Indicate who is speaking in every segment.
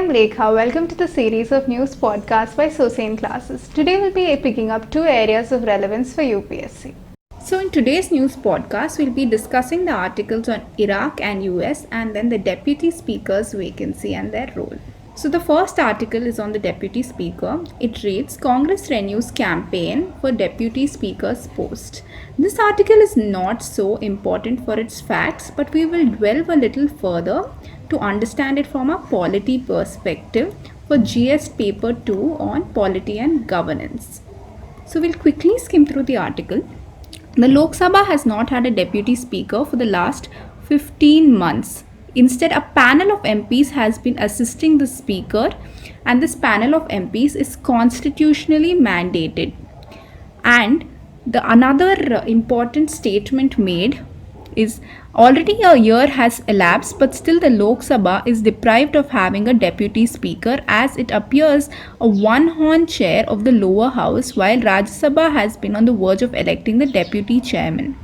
Speaker 1: I'm Lekha. Welcome to the series of news podcasts by Sosane Classes. Today we'll be picking up two areas of relevance for UPSC. So in today's news podcast, we'll be discussing the articles on Iraq and US and then the deputy speaker's vacancy and their role. So the first article is on the deputy speaker. It reads, Congress renews campaign for deputy speaker's post. This article is not so important for its facts, but we will delve a little further to understand it from a polity perspective for GS paper 2 on polity and governance. So we'll quickly skim through the article. The Lok Sabha has not had a deputy speaker for the last 15 months. Instead, a panel of MPs has been assisting the speaker, and this panel of MPs is constitutionally mandated. And the another important statement made is already a year has elapsed, but still the Lok Sabha is deprived of having a deputy speaker, as it appears a one-horn chair of the lower house, while Rajya Sabha has been on the verge of electing the deputy chairman.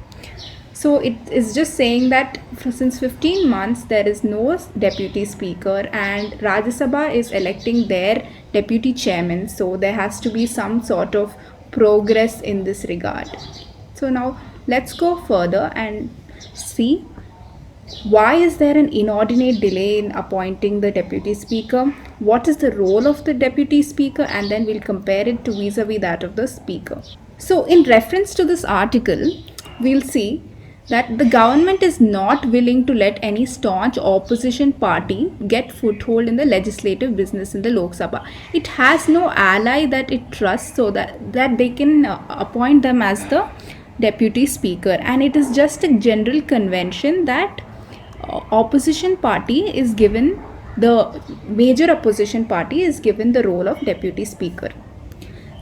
Speaker 1: So it is just saying that since 15 months there is no deputy speaker and Rajya Sabha is electing their deputy chairman. So there has to be some sort of progress in this regard. So now let's go further and see why is there an inordinate delay in appointing the deputy speaker, what is the role of the deputy speaker, and then we'll compare it to vis-a-vis that of the speaker. So in reference to this article, we'll see that the government is not willing to let any staunch opposition party get foothold in the legislative business in the Lok Sabha. It has no ally that it trusts so that they can appoint them as the deputy speaker, and it is just a general convention that opposition party is given, the major opposition party is given the role of deputy speaker.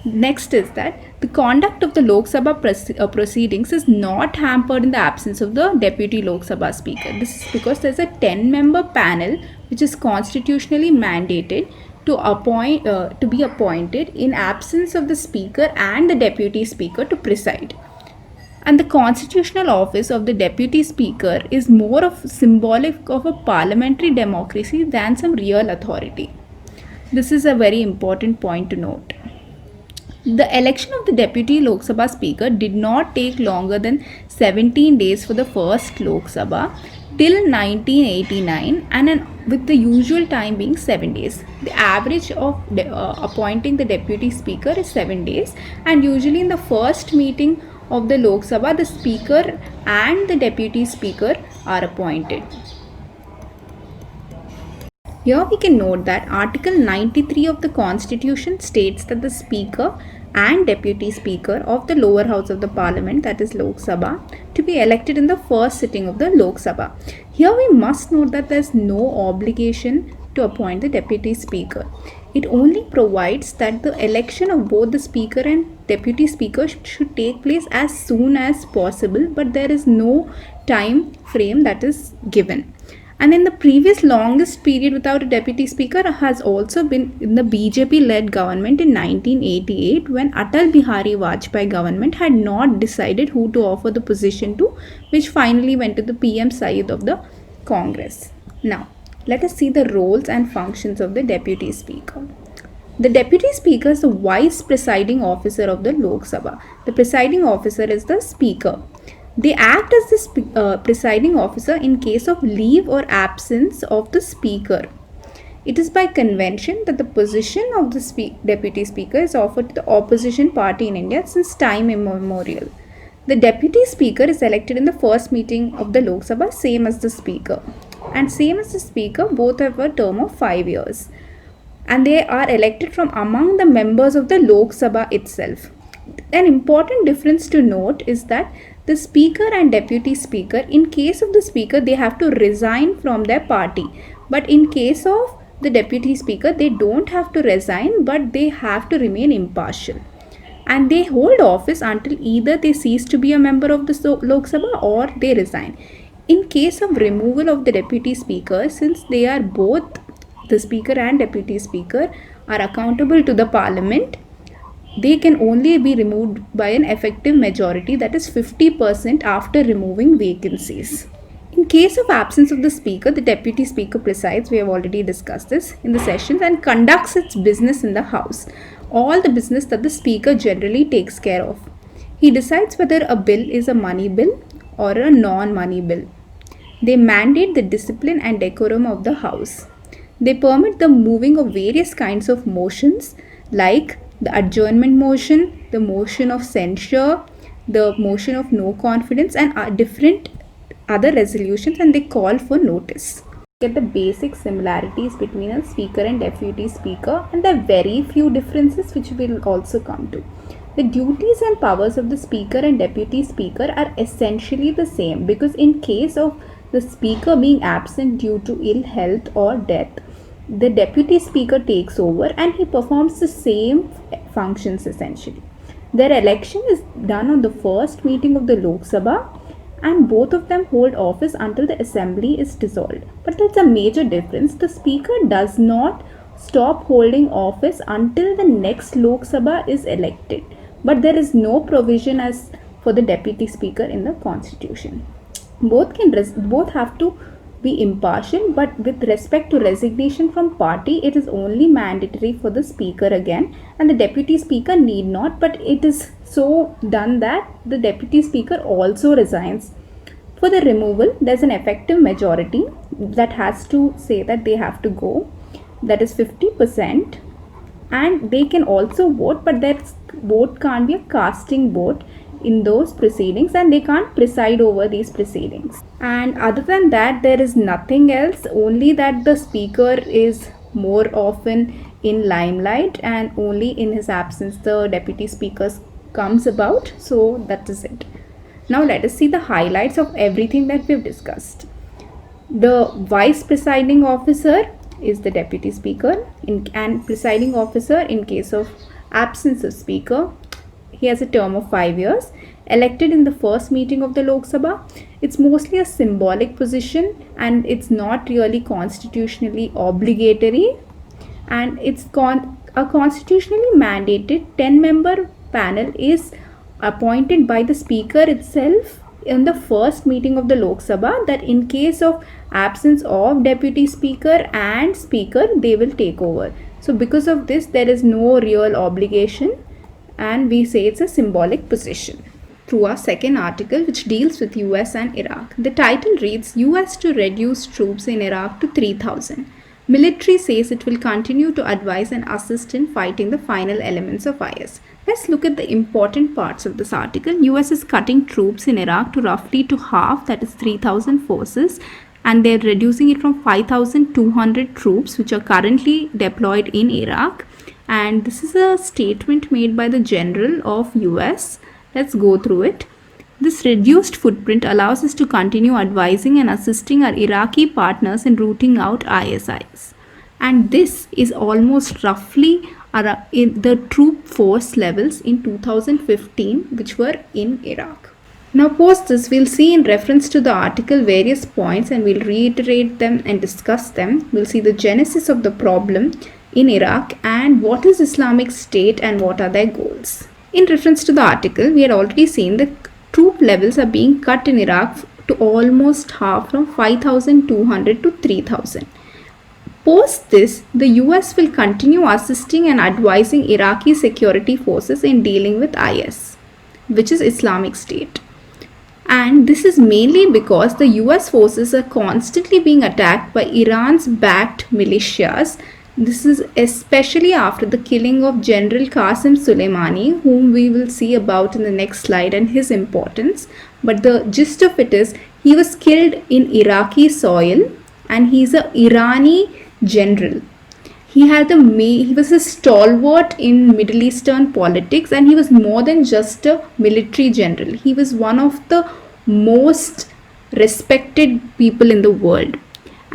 Speaker 1: Next is that the conduct of the Lok Sabha proceedings is not hampered in the absence of the deputy Lok Sabha speaker. This is because there is a 10-member panel which is constitutionally mandated to be appointed in absence of the speaker and the deputy speaker to preside. And the constitutional office of the deputy speaker is more of symbolic of a parliamentary democracy than some real authority. This is a very important point to note. The election of the deputy Lok Sabha speaker did not take longer than 17 days for the first Lok Sabha till 1989, and with the usual time being 7 days. The average of appointing the deputy speaker is 7 days, and usually in the first meeting of the Lok Sabha, the speaker and the deputy speaker are appointed. Here we can note that Article 93 of the Constitution states that the Speaker and Deputy Speaker of the lower house of the Parliament, that is Lok Sabha, to be elected in the first sitting of the Lok Sabha. Here we must note that there is no obligation to appoint the Deputy Speaker. It only provides that the election of both the Speaker and Deputy Speaker should take place as soon as possible, but there is no time frame that is given. And in the previous longest period without a deputy speaker has also been in the BJP-led government in 1988, when Atal Bihari Vajpayee government had not decided who to offer the position to, which finally went to the PM Syed of the Congress. Now, let us see the roles and functions of the deputy speaker. The deputy speaker is the vice presiding officer of the Lok Sabha. The presiding officer is the speaker. They act as the presiding officer in case of leave or absence of the speaker. It is by convention that the position of the deputy speaker is offered to the opposition party in India since time immemorial. The deputy speaker is elected in the first meeting of the Lok Sabha, same as the speaker. And same as the speaker, both have a term of 5 years. And they are elected from among the members of the Lok Sabha itself. An important difference to note is that the speaker and deputy speaker, in case of the speaker, they have to resign from their party. But in case of the deputy speaker, they don't have to resign, but they have to remain impartial. And they hold office until either they cease to be a member of the Lok Sabha or they resign. In case of removal of the deputy speaker, since they are both, the speaker and deputy speaker, are accountable to the parliament, they can only be removed by an effective majority, that is 50% after removing vacancies. In In case of absence of the speaker, the deputy speaker presides, we have already discussed this in the sessions, and conducts its business in the house, all the business that the speaker generally takes care of. He decides whether a bill is a money bill or a non-money bill. They mandate the discipline and decorum of the house. They permit the moving of various kinds of motions like the adjournment motion, the motion of censure, the motion of no confidence, and different other resolutions, and they call for notice. Get the basic similarities between a speaker and deputy speaker, and there are very few differences which we will also come to. The duties and powers of the speaker and deputy speaker are essentially the same, because in case of the speaker being absent due to ill health or death, the deputy speaker takes over and he performs the same functions essentially. Their election is done on the first meeting of the Lok Sabha, and both of them hold office until the assembly is dissolved. But there's a major difference. The speaker does not stop holding office until the next Lok Sabha is elected. But there is no provision as for the deputy speaker in the constitution. Both have to be impartial, but with respect to resignation from party, it is only mandatory for the speaker again, and the deputy speaker need not, but it is so done that the deputy speaker also resigns. For the removal, there's an effective majority that has to say that they have to go, that is 50%, and they can also vote, but their vote can't be a casting vote in those proceedings, and they can't preside over these proceedings. And other than that, there is nothing else, only that the speaker is more often in limelight, and only in his absence the deputy speaker comes about. So that is it. Now let us see the highlights of everything that we've discussed. The vice presiding officer is the deputy speaker, and presiding officer in case of absence of speaker. He has a term of 5 years, elected in the first meeting of the Lok Sabha. It's mostly a symbolic position, and it's not really constitutionally obligatory, and it's a constitutionally mandated 10-member panel is appointed by the speaker itself in the first meeting of the Lok Sabha, that in case of absence of deputy speaker and speaker, they will take over. So because of this, there is no real obligation, and we say it's a symbolic position. Through our second article, which deals with US and Iraq. The title reads, US to reduce troops in Iraq to 3,000. Military says it will continue to advise and assist in fighting the final elements of IS. Let's look at the important parts of this article. US is cutting troops in Iraq to roughly to half, that is 3,000 forces, and they're reducing it from 5,200 troops which are currently deployed in Iraq. And this is a statement made by the General of US. Let's go through it. This reduced footprint allows us to continue advising and assisting our Iraqi partners in rooting out ISIS. And this is almost roughly in the troop force levels in 2015 which were in Iraq. Now post this, we'll see in reference to the article various points, and we'll reiterate them and discuss them. We'll see the genesis of the problem in Iraq and what is Islamic State and what are their goals. In reference to the article, we had already seen the troop levels are being cut in Iraq to almost half, from 5,200 to 3,000. Post this, the US will continue assisting and advising Iraqi security forces in dealing with IS, which is Islamic State. And this is mainly because the US forces are constantly being attacked by Iran's backed militias. This is especially after the killing of General Qasem Soleimani, whom we will see about in the next slide and his importance. But the gist of it is, he was killed in Iraqi soil, and he's an Irani general. He was a stalwart in Middle Eastern politics, and he was more than just a military general. He was one of the most respected people in the world.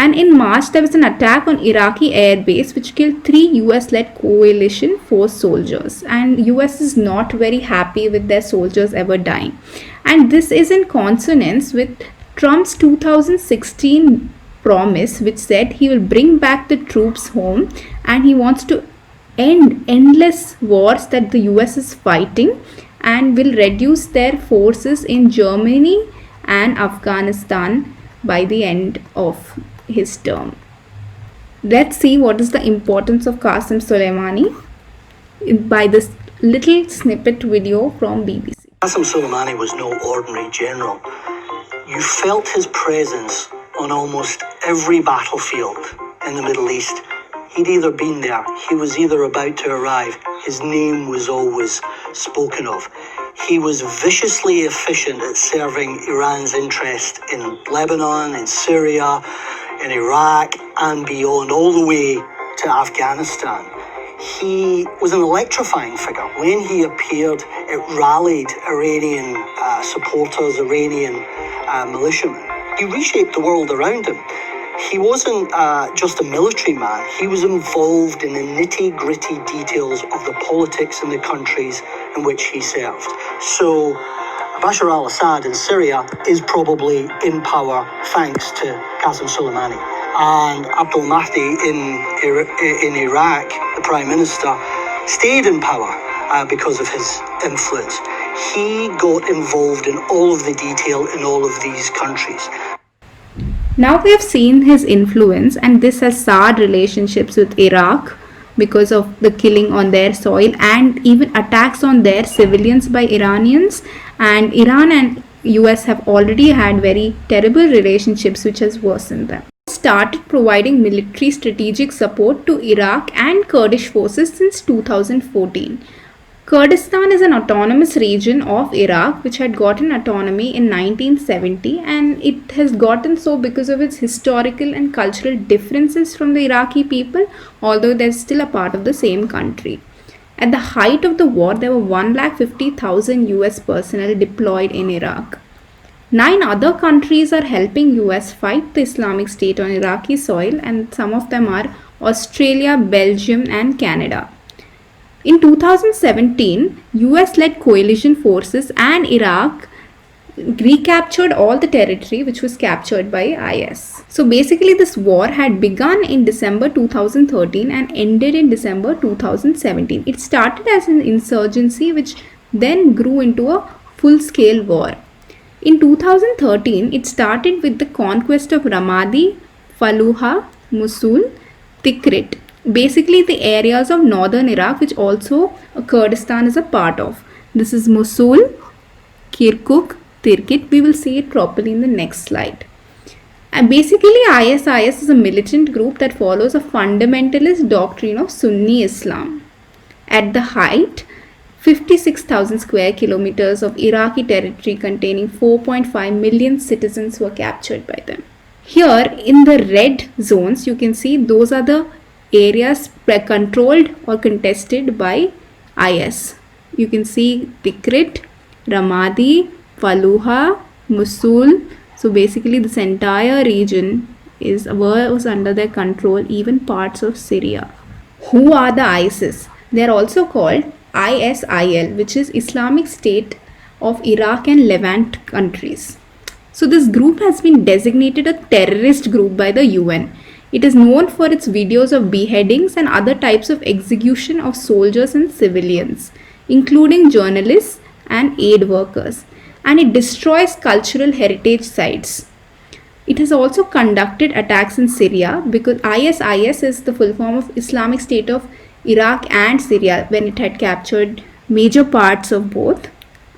Speaker 1: And in March, there was an attack on Iraqi air base which killed 3 US-led coalition force soldiers. And US is not very happy with their soldiers ever dying. And this is in consonance with Trump's 2016 promise, which said he will bring back the troops home, and he wants to end endless wars that the US is fighting, and will reduce their forces in Germany and Afghanistan by the end of his term. Let's see what is the importance of Qasem Soleimani by this little snippet video from BBC.
Speaker 2: Qasem Soleimani was no ordinary general. You felt his presence on almost every battlefield in the Middle East. He'd either been there, he was either about to arrive, his name was always spoken of. He was viciously efficient at serving Iran's interest in Lebanon, in Syria, in Iraq, and beyond, all the way to Afghanistan. He was an electrifying figure. When he appeared, it rallied Iranian supporters, Iranian militiamen. He reshaped the world around him. He wasn't just a military man. He was involved in the nitty-gritty details of the politics in the countries in which he served. So Bashar al-Assad in Syria is probably in power thanks to Qasem Soleimani. And Abdul Mahdi in Iraq, the Prime Minister, stayed in power because of his influence. He got involved in all of the detail in all of these countries.
Speaker 1: Now we have seen his influence, and this has soured relationships with Iraq because of the killing on their soil and even attacks on their civilians by Iranians. And Iran and US have already had very terrible relationships which has worsened them. Started providing military strategic support to Iraq and Kurdish forces since 2014. Kurdistan is an autonomous region of Iraq which had gotten autonomy in 1970, and it has gotten so because of its historical and cultural differences from the Iraqi people, although they're still a part of the same country. At the height of the war, there were 150,000 US personnel deployed in Iraq. 9 other countries are helping US fight the Islamic State on Iraqi soil, and some of them are Australia, Belgium, and Canada. In 2017, US-led coalition forces and Iraq recaptured all the territory which was captured by IS. So basically this war had begun in December 2013 and ended in December 2017. It started as an insurgency which then grew into a full-scale war. In 2013, it started with the conquest of Ramadi, Fallujah, Mosul, Tikrit, basically the areas of northern Iraq which also Kurdistan is a part of. This is Mosul, Kirkuk, Tikrit. We will see it properly in the next slide. And basically ISIS is a militant group that follows a fundamentalist doctrine of Sunni Islam. At the height, 56,000 square kilometers of Iraqi territory containing 4.5 million citizens were captured by them. Here in the red zones, you can see those are the areas controlled or contested by IS. You can see Tikrit, Ramadi, Fallujah, Mosul. So basically this entire region was under their control, even parts of Syria. Who are the ISIS? They are also called ISIL, which is Islamic State of Iraq and Levant countries. So this group has been designated a terrorist group by the UN. It is known for its videos of beheadings and other types of execution of soldiers and civilians, including journalists and aid workers, and it destroys cultural heritage sites. It has also conducted attacks in Syria because ISIS is the full form of Islamic State of Iraq and Syria when it had captured major parts of both,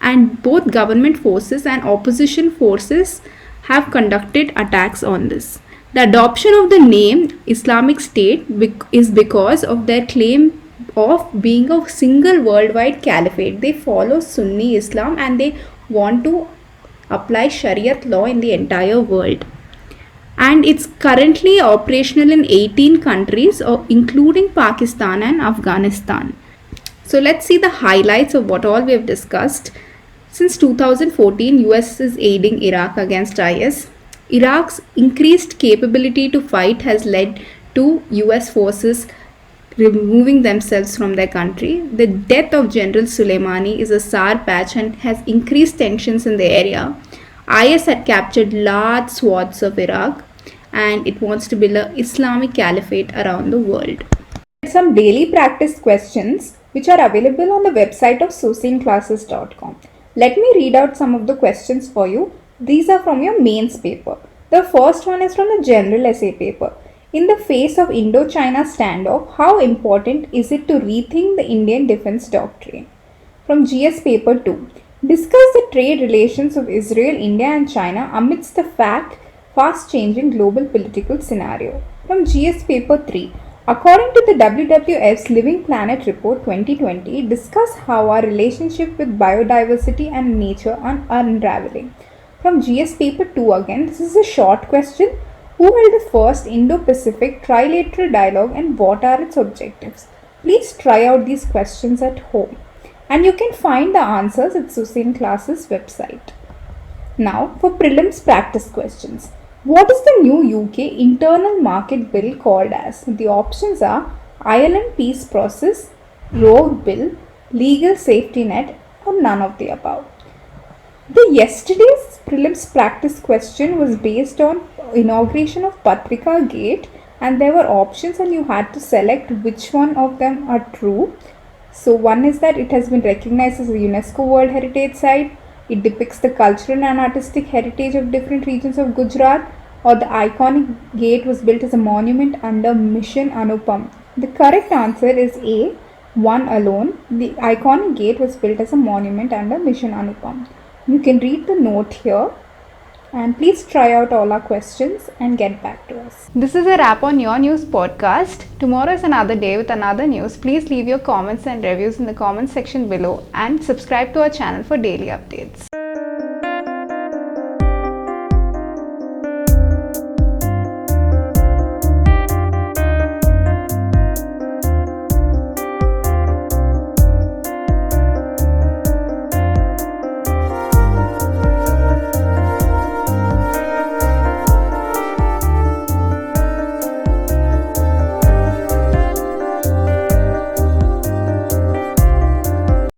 Speaker 1: and both government forces and opposition forces have conducted attacks on this. The adoption of the name Islamic State is because of their claim of being a single worldwide caliphate. They follow Sunni Islam and they want to apply Shariat law in the entire world. And it's currently operational in 18 countries, including Pakistan and Afghanistan. So let's see the highlights of what all we have discussed. Since 2014, US is aiding Iraq against IS. Iraq's increased capability to fight has led to US forces removing themselves from their country. The death of General Soleimani is a sour patch and has increased tensions in the area. IS had captured large swaths of Iraq and it wants to build an Islamic caliphate around the world. Some daily practice questions which are available on the website of sosanclasses.com. Let me read out some of the questions for you. These are from your mains paper. The first one is from the general essay paper. In the face of Indo-China standoff, how important is it to rethink the Indian defense doctrine? From GS paper 2. Discuss the trade relations of Israel, India and China amidst the fast changing global political scenario. From GS paper 3. According to the WWF's Living Planet Report 2020, discuss how our relationship with biodiversity and nature are unraveling. From GS paper 2 again, this is a short question. Who held the first Indo-Pacific trilateral dialogue and what are its objectives? Please try out these questions at home. And you can find the answers at Susain Classes website. Now for prelims practice questions. What is the new UK internal market bill called as? The options are Ireland Peace Process, Rogue Bill, Legal Safety Net or none of the above. The yesterday's prelims practice question was based on inauguration of Patrika Gate and there were options and you had to select which one of them are true. So one is that it has been recognized as a UNESCO World Heritage Site, it depicts the cultural and artistic heritage of different regions of Gujarat, or the iconic gate was built as a monument under Mission Anupam. The correct answer is A, one alone. The iconic gate was built as a monument under Mission Anupam. You can read the note here and please try out all our questions and get back to us. This is a wrap on Your News podcast. Tomorrow is another day with another news. Please leave your comments and reviews in the comments section below and subscribe to our channel for daily updates.